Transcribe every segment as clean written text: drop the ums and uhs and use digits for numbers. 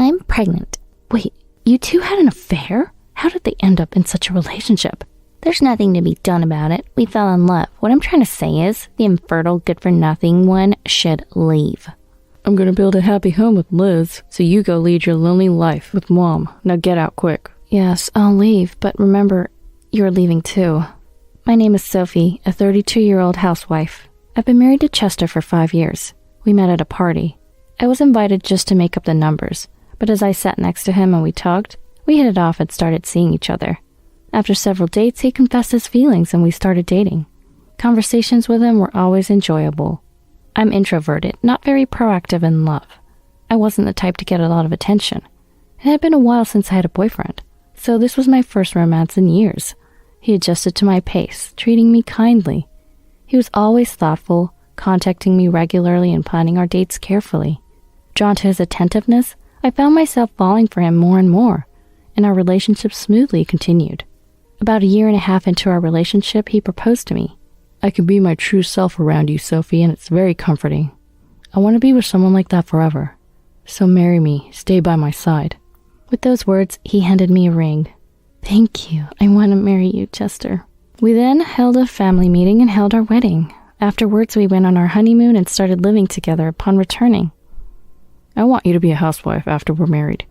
I'm pregnant. Wait, you two had an affair? How did they end up in such a relationship? There's nothing to be done about it. We fell in love. What I'm trying to say is, the infertile, good-for-nothing one should leave. I'm gonna build a happy home with Liz, so you go lead your lonely life with Mom. Now get out quick. Yes, I'll leave, but remember, you're leaving too. My name is Sophie, a 32-year-old housewife. I've been married to Chester for 5 years. We met at a party. I was invited just to make up the numbers, but as I sat next to him and we talked, we hit it off and started seeing each other. After several dates, he confessed his feelings and we started dating. Conversations with him were always enjoyable. I'm introverted, not very proactive in love. I wasn't the type to get a lot of attention. It had been a while since I had a boyfriend, so this was my first romance in years. He adjusted to my pace, treating me kindly. He was always thoughtful, contacting me regularly and planning our dates carefully. Drawn to his attentiveness, I found myself falling for him more and more, and our relationship smoothly continued. About 1.5 years into our relationship, he proposed to me. I can be my true self around you, Sophie, and it's very comforting. I want to be with someone like that forever. So marry me, stay by my side. With those words, he handed me a ring. Thank you. I want to marry you, Chester. We then held a family meeting and held our wedding. Afterwards, we went on our honeymoon and started living together upon returning. I want you to be a housewife after we're married.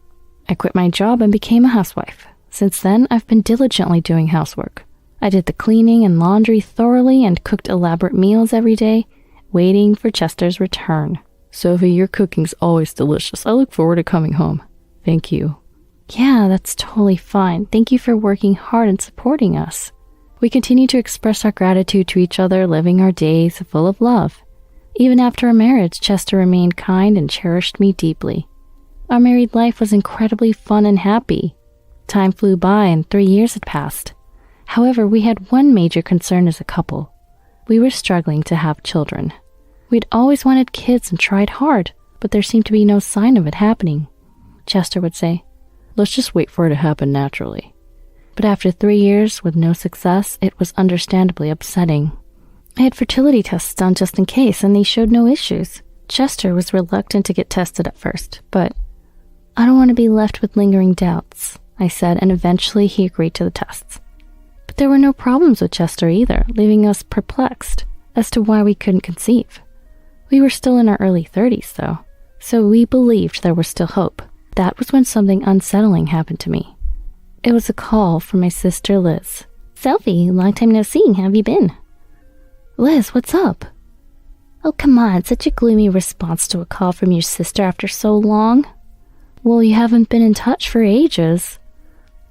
I quit my job and became a housewife. Since then, I've been diligently doing housework. I did the cleaning and laundry thoroughly and cooked elaborate meals every day, waiting for Chester's return. Sophie, your cooking's always delicious. I look forward to coming home. Thank you. Yeah, that's totally fine. Thank you for working hard and supporting us. We continue to express our gratitude to each other, living our days full of love. Even after our marriage, Chester remained kind and cherished me deeply. Our married life was incredibly fun and happy. Time flew by and 3 years had passed. However, we had one major concern as a couple. We were struggling to have children. We'd always wanted kids and tried hard, but there seemed to be no sign of it happening. Chester would say, "Let's just wait for it to happen naturally." But after 3 years with no success, it was understandably upsetting. I had fertility tests done just in case, and they showed no issues. Chester was reluctant to get tested at first, but I don't want to be left with lingering doubts, I said, and eventually he agreed to the tests. But there were no problems with Chester either, leaving us perplexed as to why we couldn't conceive. We were still in our early 30s, though, so we believed there was still hope. That was when something unsettling happened to me. It was a call from my sister Liz. Sophie, long time no see. How have you been? Liz, what's up? Oh, come on. Such a gloomy response to a call from your sister after so long. Well, you haven't been in touch for ages.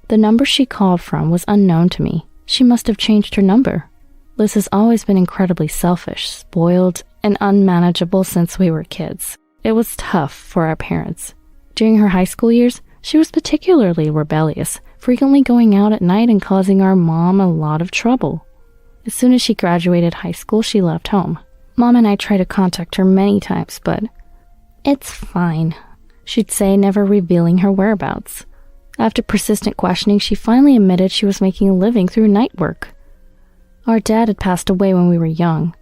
The number she called from was unknown to me. She must have changed her number. Liz has always been incredibly selfish, spoiled, and unmanageable since we were kids. It was tough for our parents. During her high school years, she was particularly rebellious, frequently going out at night and causing our mom a lot of trouble. As soon as she graduated high school, she left home. Mom and I tried to contact her many times, but it's fine, she'd say, never revealing her whereabouts. After persistent questioning, she finally admitted she was making a living through night work. Our dad had passed away when we were young,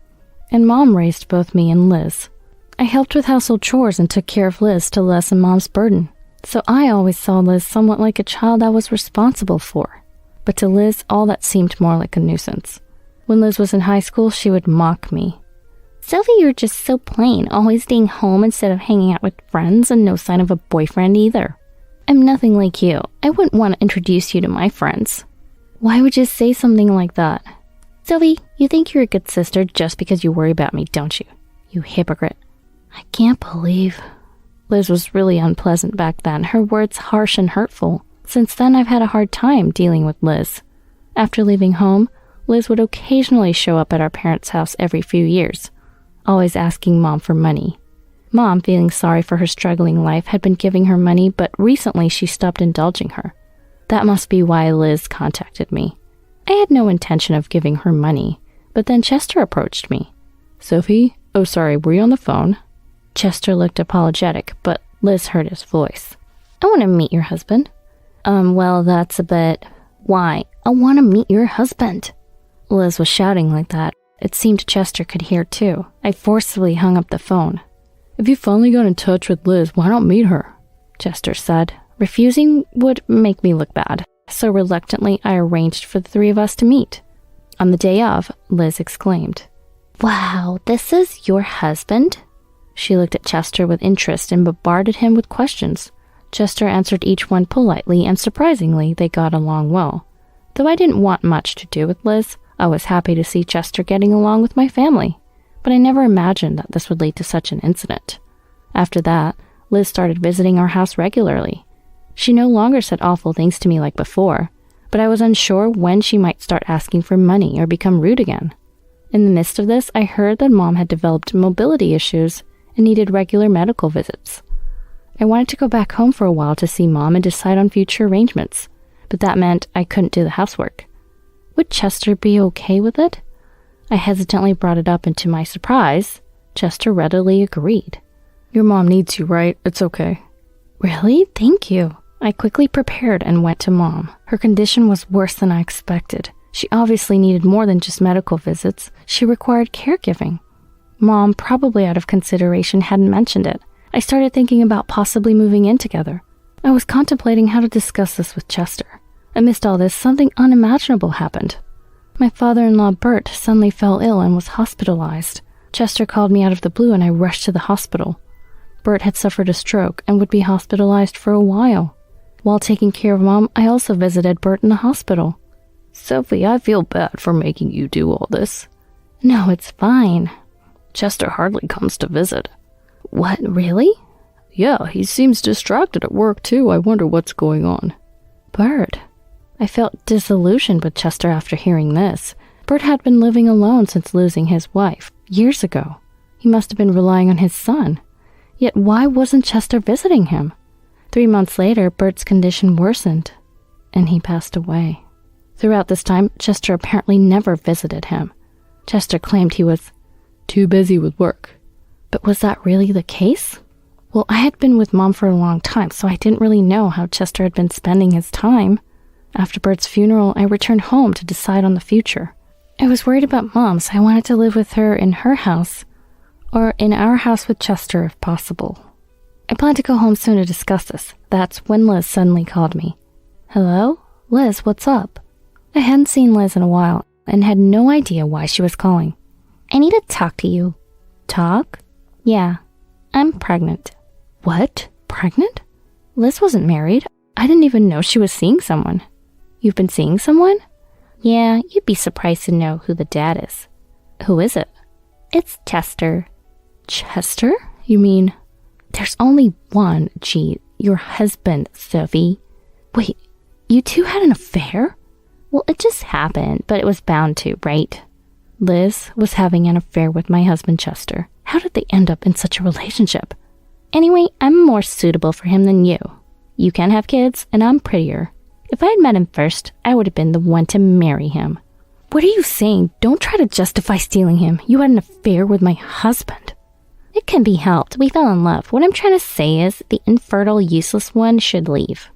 and Mom raised both me and Liz. I helped with household chores and took care of Liz to lessen Mom's burden, so I always saw Liz somewhat like a child I was responsible for. But to Liz, all that seemed more like a nuisance. When Liz was in high school, she would mock me. Sophie, you're just so plain, always staying home instead of hanging out with friends, and no sign of a boyfriend either. I'm nothing like you. I wouldn't want to introduce you to my friends. Why would you say something like that? Sophie, you think you're a good sister just because you worry about me, don't you? You hypocrite. I can't believe... Liz was really unpleasant back then, her words harsh and hurtful. Since then, I've had a hard time dealing with Liz. After leaving home, Liz would occasionally show up at our parents' house every few years, always asking Mom for money. Mom, feeling sorry for her struggling life, had been giving her money, but recently she stopped indulging her. That must be why Liz contacted me. I had no intention of giving her money, but then Chester approached me. Sophie? Oh, sorry, were you on the phone? Chester looked apologetic, but Liz heard his voice. I want to meet your husband. Well, that's a bit... Why? I want to meet your husband. Liz was shouting like that. It seemed Chester could hear too. I forcibly hung up the phone. If you finally got in touch with Liz, why not meet her? Chester said. Refusing would make me look bad, so reluctantly I arranged for the three of us to meet. On the day of, Liz exclaimed, "Wow, this is your husband?" She looked at Chester with interest and bombarded him with questions. Chester answered each one politely, and surprisingly, they got along well. Though I didn't want much to do with Liz, I was happy to see Chester getting along with my family, but I never imagined that this would lead to such an incident. After that, Liz started visiting our house regularly. She no longer said awful things to me like before, but I was unsure when she might start asking for money or become rude again. In the midst of this, I heard that Mom had developed mobility issues and needed regular medical visits. I wanted to go back home for a while to see Mom and decide on future arrangements, but that meant I couldn't do the housework. Would Chester be okay with it? I hesitantly brought it up, and to my surprise, Chester readily agreed. Your mom needs you, right? It's okay. Really? Thank you. I quickly prepared and went to Mom. Her condition was worse than I expected. She obviously needed more than just medical visits. She required caregiving. Mom, probably out of consideration, hadn't mentioned it. I started thinking about possibly moving in together. I was contemplating how to discuss this with Chester. Amidst all this, something unimaginable happened. My father-in-law, Bert, suddenly fell ill and was hospitalized. Chester called me out of the blue and I rushed to the hospital. Bert had suffered a stroke and would be hospitalized for a while. While taking care of Mom, I also visited Bert in the hospital. Sophie, I feel bad for making you do all this. No, it's fine. Chester hardly comes to visit. What, really? Yeah, he seems distracted at work too. I wonder what's going on. Bert. I felt disillusioned with Chester after hearing this. Bert had been living alone since losing his wife years ago. He must have been relying on his son. Yet why wasn't Chester visiting him? 3 months later, Bert's condition worsened, and he passed away. Throughout this time, Chester apparently never visited him. Chester claimed he was too busy with work. But was that really the case? Well, I had been with Mom for a long time, so I didn't really know how Chester had been spending his time. After Bert's funeral, I returned home to decide on the future. I was worried about Mom, so I wanted to live with her in her house, or in our house with Chester if possible. I planned to go home soon to discuss this. That's when Liz suddenly called me. Hello? Liz, what's up? I hadn't seen Liz in a while and had no idea why she was calling. I need to talk to you. Talk? Yeah, I'm pregnant. What? Pregnant? Liz wasn't married. I didn't even know she was seeing someone. You've been seeing someone? Yeah, you'd be surprised to know who the dad is. Who is it? It's Chester. Chester? You mean... There's only one, your husband, Sophie. Wait, you two had an affair? Well, it just happened, but it was bound to, right? Liz was having an affair with my husband, Chester. How did they end up in such a relationship? Anyway, I'm more suitable for him than you. You can have kids, and I'm prettier. If I had met him first, I would have been the one to marry him. What are you saying? Don't try to justify stealing him. You had an affair with my husband. It can be helped. We fell in love. What I'm trying to say is the infertile, useless one should leave.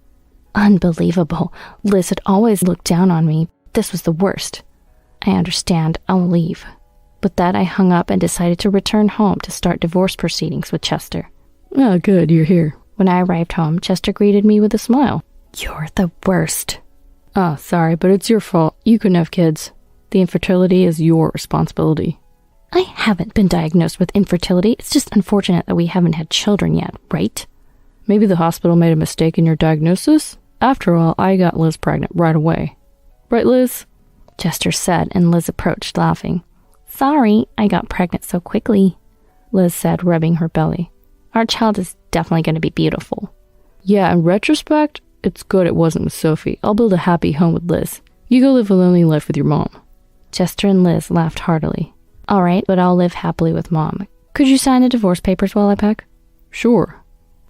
Unbelievable. Liz had always looked down on me. This was the worst. I understand. I'll leave. With that, I hung up and decided to return home to start divorce proceedings with Chester. Oh, good, you're here. When I arrived home, Chester greeted me with a smile. You're the worst. Oh, sorry, but it's your fault. You couldn't have kids. The infertility is your responsibility. I haven't been diagnosed with infertility. It's just unfortunate that we haven't had children yet, right? Maybe the hospital made a mistake in your diagnosis? After all, I got Liz pregnant right away. Right, Liz? Chester said, and Liz approached, laughing. Sorry, I got pregnant so quickly, Liz said, rubbing her belly. Our child is definitely going to be beautiful. Yeah, in retrospect, it's good it wasn't with Sophie. I'll build a happy home with Liz. You go live a lonely life with your mom. Chester and Liz laughed heartily. All right, but I'll live happily with Mom. Could you sign the divorce papers while I pack? Sure.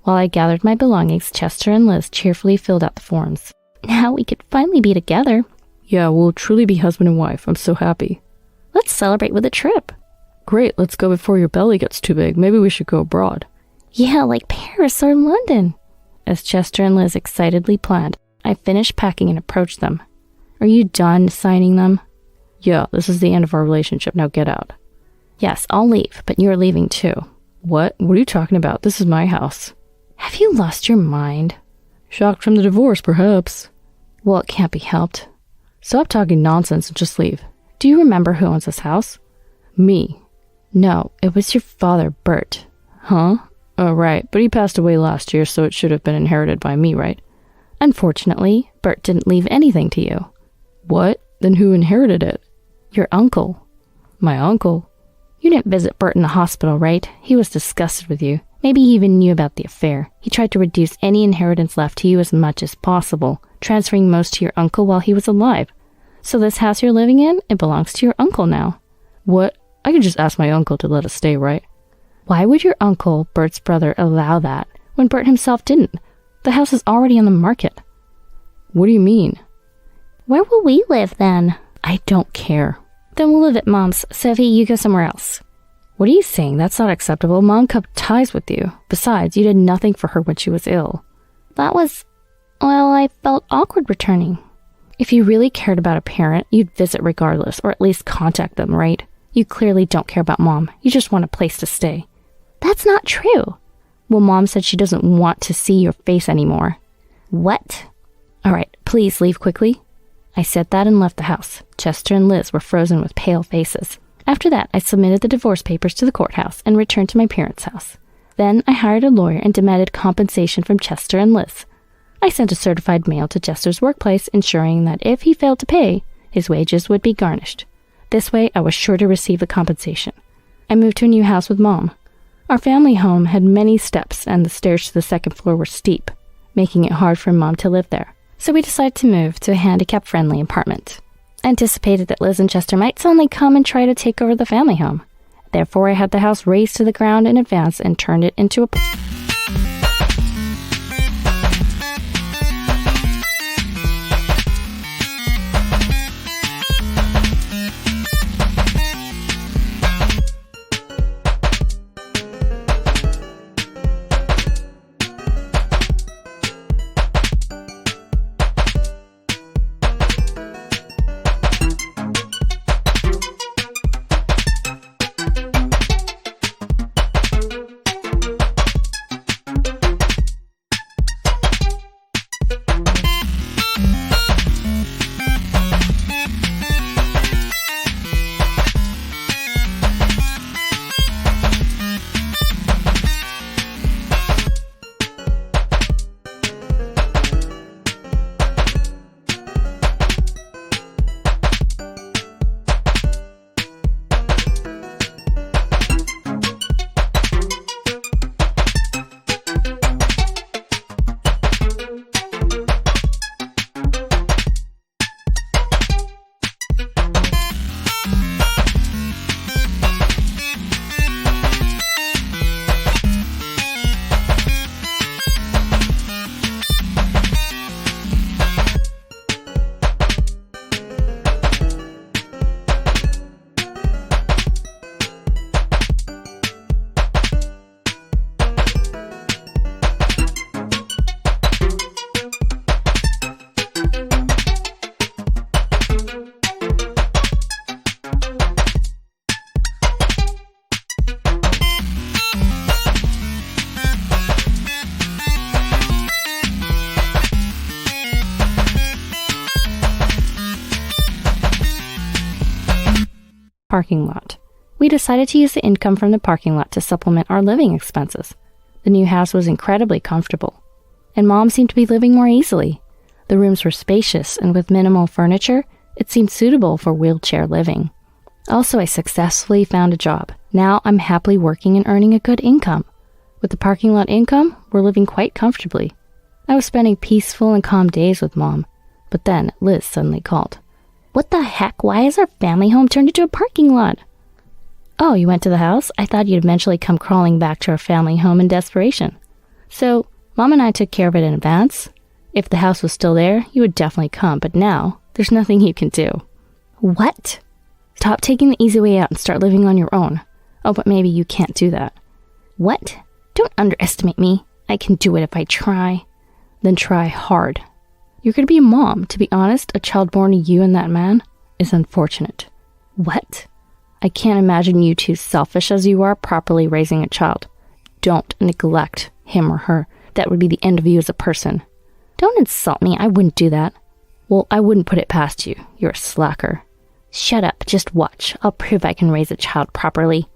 While I gathered my belongings, Chester and Liz cheerfully filled out the forms. Now we could finally be together. Yeah, we'll truly be husband and wife. I'm so happy. Let's celebrate with a trip. Great, let's go before your belly gets too big. Maybe we should go abroad. Yeah, like Paris or London. As Chester and Liz excitedly planned, I finished packing and approached them. Are you done signing them? Yeah, this is the end of our relationship. Now get out. Yes, I'll leave, but you're leaving too. What? What are you talking about? This is my house. Have you lost your mind? Shocked from the divorce, perhaps. Well, it can't be helped. Stop talking nonsense and just leave. Do you remember who owns this house? Me. No, it was your father, Bert. Huh? Oh, right, but he passed away last year, so it should have been inherited by me, right? Unfortunately, Bert didn't leave anything to you. What? Then who inherited it? Your uncle. My uncle? You didn't visit Bert in the hospital, right? He was disgusted with you. Maybe he even knew about the affair. He tried to reduce any inheritance left to you as much as possible, transferring most to your uncle while he was alive. So this house you're living in, it belongs to your uncle now. What? I could just ask my uncle to let us stay, right? Why would your uncle, Bert's brother, allow that when Bert himself didn't? The house is already on the market. What do you mean? Where will we live then? I don't care. Then we'll live at Mom's. Sophie, you go somewhere else. What are you saying? That's not acceptable. Mom cut ties with you. Besides, you did nothing for her when she was ill. Well, I felt awkward returning. If you really cared about a parent, you'd visit regardless, or at least contact them, right? You clearly don't care about Mom. You just want a place to stay. That's not true. Well, Mom said she doesn't want to see your face anymore. What? All right, please leave quickly. I said that and left the house. Chester and Liz were frozen with pale faces. After that, I submitted the divorce papers to the courthouse and returned to my parents' house. Then I hired a lawyer and demanded compensation from Chester and Liz. I sent a certified mail to Chester's workplace, ensuring that if he failed to pay, his wages would be garnished. This way, I was sure to receive the compensation. I moved to a new house with Mom. Our family home had many steps, and the stairs to the second floor were steep, making it hard for Mom to live there. So we decided to move to a handicap-friendly apartment. I anticipated that Liz and Chester might suddenly come and try to take over the family home. Therefore, I had the house razed to the ground in advance and turned it into a... parking lot. We decided to use the income from the parking lot to supplement our living expenses. The new house was incredibly comfortable, and Mom seemed to be living more easily. The rooms were spacious, and with minimal furniture, it seemed suitable for wheelchair living. Also, I successfully found a job. Now I'm happily working and earning a good income. With the parking lot income, we're living quite comfortably. I was spending peaceful and calm days with Mom, but then Liz suddenly called. What the heck? Why is our family home turned into a parking lot? Oh, you went to the house? I thought you'd eventually come crawling back to our family home in desperation. So, Mom and I took care of it in advance. If the house was still there, you would definitely come, but now, there's nothing you can do. What? Stop taking the easy way out and start living on your own. Oh, but maybe you can't do that. What? Don't underestimate me. I can do it if I try. Then try hard. You're going to be a mom. To be honest, a child born to you and that man is unfortunate. What? I can't imagine you two, selfish as you are, properly raising a child. Don't neglect him or her. that would be the end of you as a person. Don't insult me, I wouldn't do that. Well, I wouldn't put it past you. You're a slacker. Shut up, just watch. I'll prove I can raise a child properly.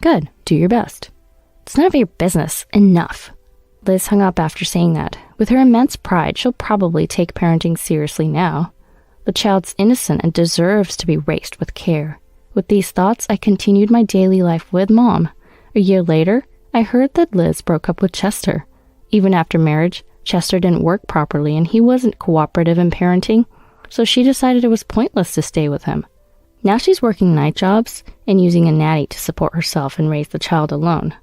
Good, do your best. It's none of your business. Enough. Liz hung up after saying that. With her immense pride, she'll probably take parenting seriously now. The child's innocent and deserves to be raised with care. With these thoughts, I continued my daily life with Mom. A year later, I heard that Liz broke up with Chester. Even after marriage, Chester didn't work properly and he wasn't cooperative in parenting, so she decided it was pointless to stay with him. Now she's working night jobs and using a nanny to support herself and raise the child alone.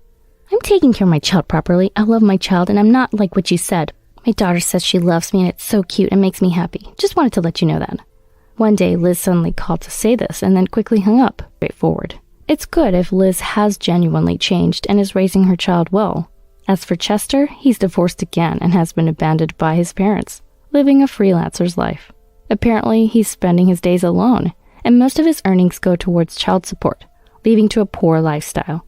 I'm taking care of my child properly. I love my child and I'm not like what you said. My daughter says she loves me and it's so cute and makes me happy. Just wanted to let you know that. One day, Liz suddenly called to say this and then quickly hung up, straightforward. It's good if Liz has genuinely changed and is raising her child well. As for Chester, he's divorced again and has been abandoned by his parents, living a freelancer's life. Apparently, he's spending his days alone, and most of his earnings go towards child support, leading to a poor lifestyle.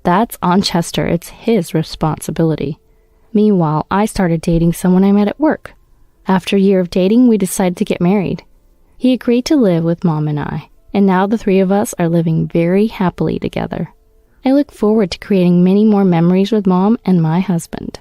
That's on Chester. It's his responsibility. Meanwhile, I started dating someone I met at work. After a year of dating, we decided to get married. He agreed to live with Mom and I, and now the three of us are living very happily together. I look forward to creating many more memories with Mom and my husband.